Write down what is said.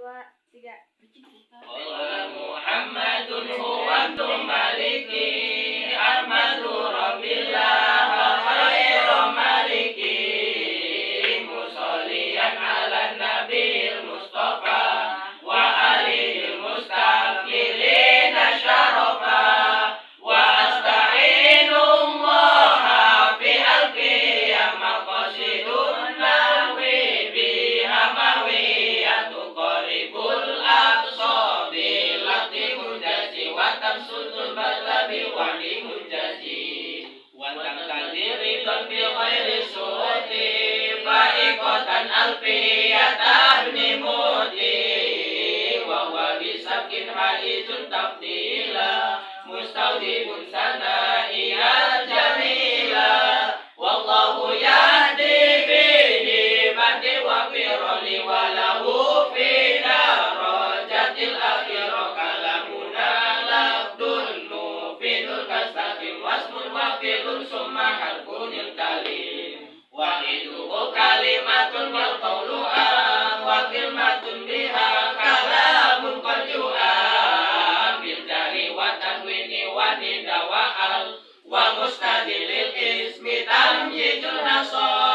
2, 3. Muhammadun huwa abdul maliki ahmadu rabbillah khairu maliki musalliyan ala nabil mustafa wa alil mustaqbilin syarafa wa asta'inullaha fi alqiyam maqasidun nawi biha mawiyatu qaribul aqsabi lati mujazi wa tamsudul batlabi wa li mujazi wa taqdiri bi ghairi suti fa'iqatan alfiyatan nimuti wa huwa bisakin haizun tafdila mustawjibun sanaiya jamila wallahu yahdi bihi badi wa firali walahu fi darajatil akhirah kalamuna labdul mufidul kastakim wasmun wafilun summa harfunil kalim wahiduhu kalimatun wal qawlu wa kalimatun biha kalamun qad yu'am bil jari wa tanwini wa nida wa al wa mustadilil ismi tamyizul nasab